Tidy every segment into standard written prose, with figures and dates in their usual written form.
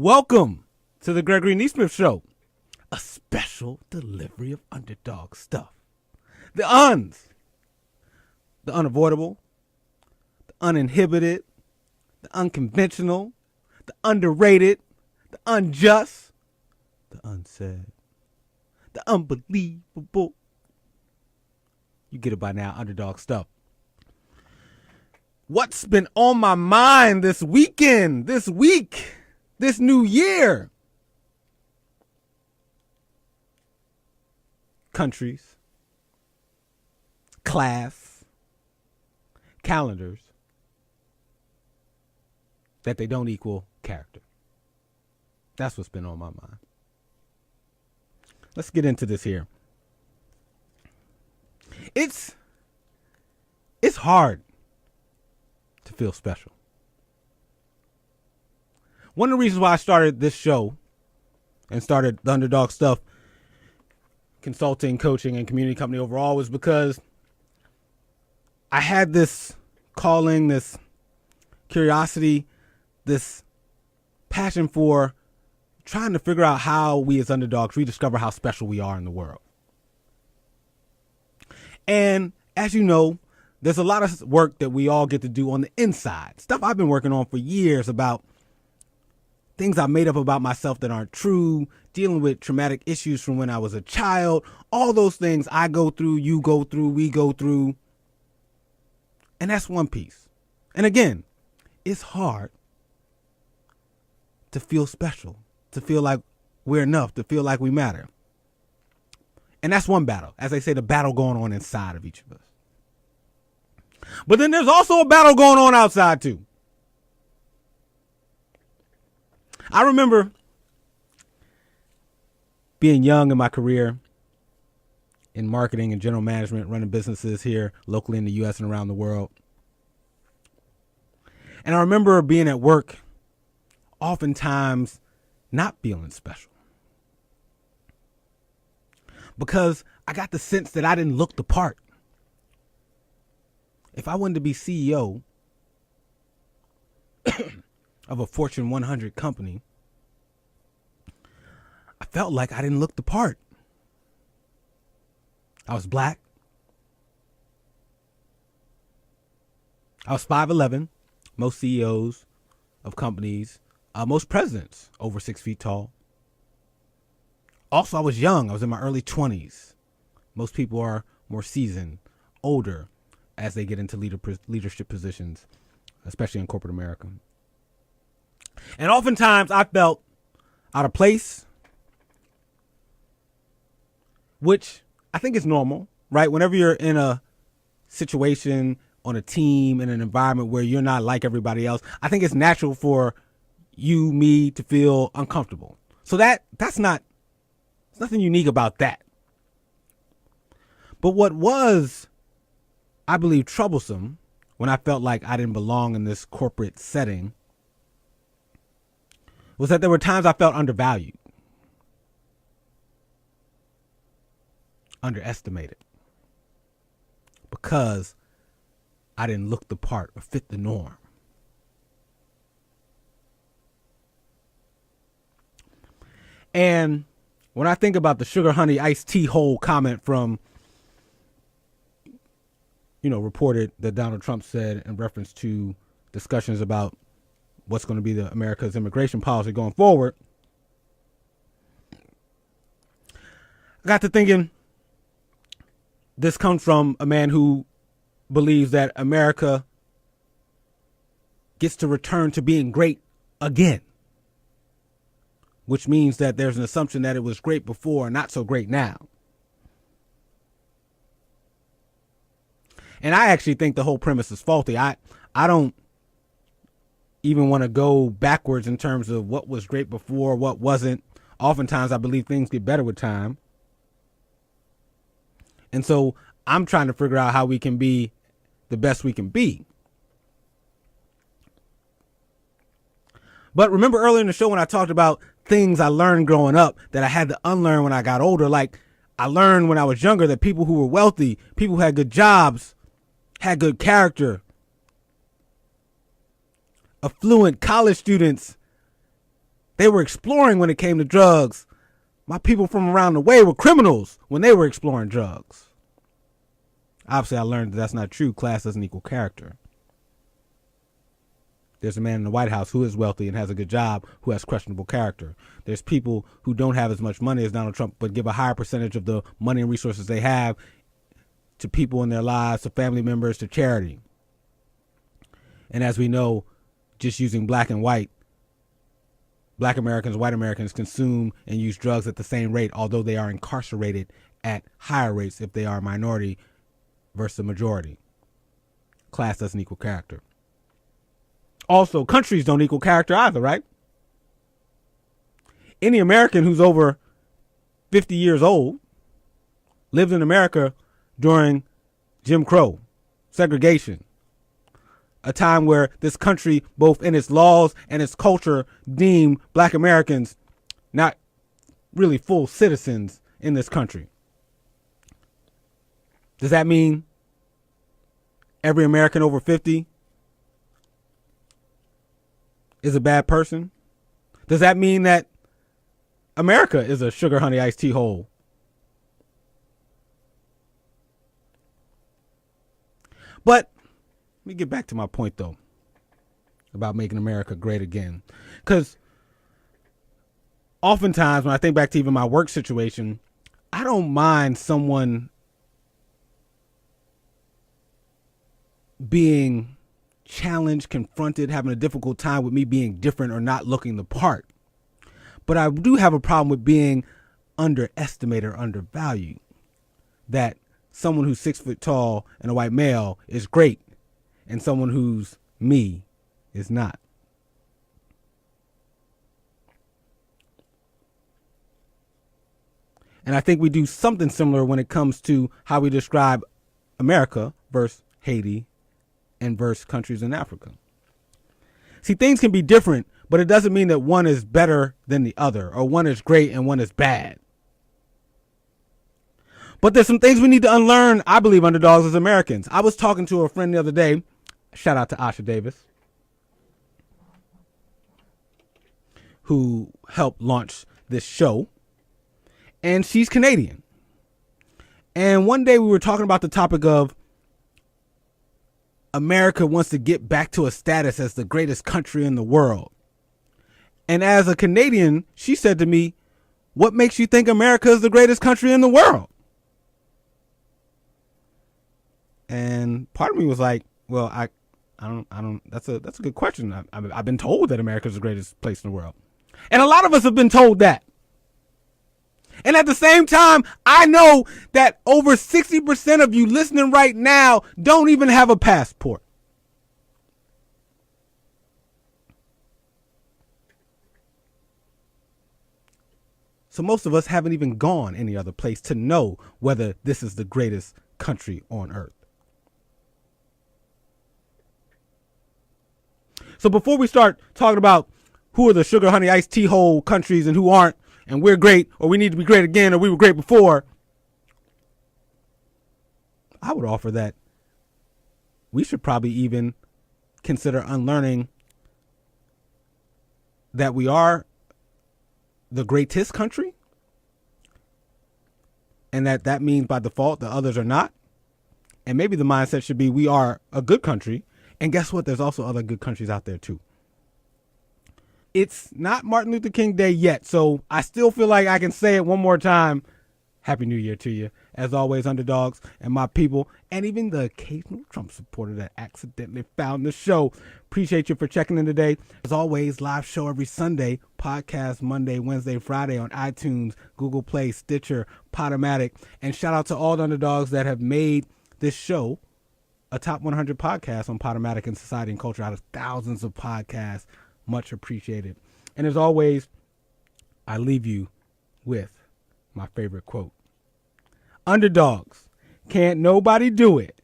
Welcome to the Gregory Nesmith Show, a special delivery of underdog stuff. The unavoidable, the uninhibited, the unconventional, the underrated, the unjust, the unsaid, the unbelievable. You get it by now, underdog stuff. What's been on my mind this weekend, this week, this new year? Countries, class, calendars, that they don't equal character. That's what's been on my mind. Let's get into this here. It's hard to feel special. One of the reasons why I started this show and started the Underdog Stuff consulting, coaching, and community company overall was because I had this calling, this curiosity, this passion for trying to figure out how we as underdogs rediscover how special we are in the world. And as you know, there's a lot of work that we all get to do on the inside. Stuff I've been working on for years about things I made up about myself that aren't true, dealing with traumatic issues from when I was a child, all those things I go through, you go through, we go through. And that's one piece. And again, it's hard to feel special, to feel like we're enough, to feel like we matter. And that's one battle. As they say, the battle going on inside of each of us. But then there's also a battle going on outside too. I remember being young in my career in marketing and general management, running businesses here locally in the U.S. and around the world. And I remember being at work, oftentimes not feeling special. Because I got the sense that I didn't look the part. If I wanted to be CEO of a Fortune 100 company, I felt like I didn't look the part. I was black. I was 5'11". Most CEOs of companies, most presidents over 6 feet tall. Also, I was young. I was in my early 20s. Most people are more seasoned, older, as they get into leadership positions, especially in corporate America. And oftentimes I felt out of place, which I think is normal, right? Whenever you're in a situation, on a team, in an environment where you're not like everybody else, I think it's natural for you, me, to feel uncomfortable. So that's not, there's nothing unique about that. But what was, I believe, troublesome when I felt like I didn't belong in this corporate setting was that there were times I felt undervalued, underestimated, because I didn't look the part or fit the norm. And when I think about the sugar honey iced tea hole comment from, reported that Donald Trump said in reference to discussions about what's going to be America's immigration policy going forward, I got to thinking, this comes from a man who believes that America gets to return to being great again, which means that there's an assumption that it was great before and not so great now. And I actually think the whole premise is faulty. I don't even want to go backwards in terms of what was great before, what wasn't. Oftentimes I believe things get better with time. And so I'm trying to figure out how we can be the best we can be. But remember earlier in the show when I talked about things I learned growing up that I had to unlearn when I got older. Like I learned when I was younger that people who were wealthy, people who had good jobs, had good character, affluent college students They were exploring when it came to drugs. My people from around the way were criminals when they were exploring drugs. Obviously, I learned that that's not true. Class doesn't equal character. There's a man in the White House who is wealthy and has a good job who has questionable character. There's people who don't have as much money as Donald Trump but give a higher percentage of the money and resources they have to people in their lives, to family members, to charity. And as we know, just using black and white, black Americans, white Americans consume and use drugs at the same rate, although they are incarcerated at higher rates if they are a minority versus a majority. Class doesn't equal character. Also, countries don't equal character either, right? Any American who's over 50 years old lived in America during Jim Crow, segregation, a time where this country, both in its laws and its culture, deemed black Americans not really full citizens in this country. Does that mean every American over 50 is a bad person? Does that mean that America is a sugar honey iced tea hole? But let me get back to my point, though, about making America great again. Because oftentimes when I think back to even my work situation, I don't mind someone being challenged, confronted, having a difficult time with me being different or not looking the part. But I do have a problem with being underestimated or undervalued. That someone who's 6 foot tall and a white male is great, and someone who's me is not. And I think we do something similar when it comes to how we describe America versus Haiti and versus countries in Africa. See, things can be different, but it doesn't mean that one is better than the other, or one is great and one is bad. But there's some things we need to unlearn, I believe, underdogs as Americans. I was talking to a friend the other day. Shout out to Asha Davis, who helped launch this show. And she's Canadian. And one day we were talking about the topic of America wants to get back to a status as the greatest country in the world. And as a Canadian, she said to me, "What makes you think America is the greatest country in the world?" And part of me was like, well, I don't, that's a good question. I've been told that America is the greatest place in the world. And a lot of us have been told that. And at the same time, I know that over 60% of you listening right now don't even have a passport. So most of us haven't even gone any other place to know whether this is the greatest country on earth. So before we start talking about who are the sugar honey iced tea hole countries and who aren't, and we're great, or we need to be great again, or we were great before, I would offer that we should probably even consider unlearning that we are the greatest country, and that means by default the others are not. And maybe the mindset should be we are a good country, and guess what? There's also other good countries out there too. It's not Martin Luther King Day yet, so I still feel like I can say it one more time. Happy New Year to you. As always, underdogs and my people, and even the occasional Trump supporter that accidentally found the show. Appreciate you for checking in today. As always, live show every Sunday, podcast Monday, Wednesday, Friday on iTunes, Google Play, Stitcher, Podomatic. And shout out to all the underdogs that have made this show a top 100 podcast on Podomatic and Society and Culture out of thousands of podcasts. Much appreciated. And as always, I leave you with my favorite quote. Underdogs, can't nobody do it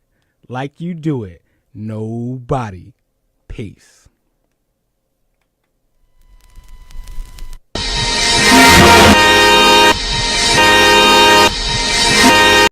like you do it. Nobody. Peace.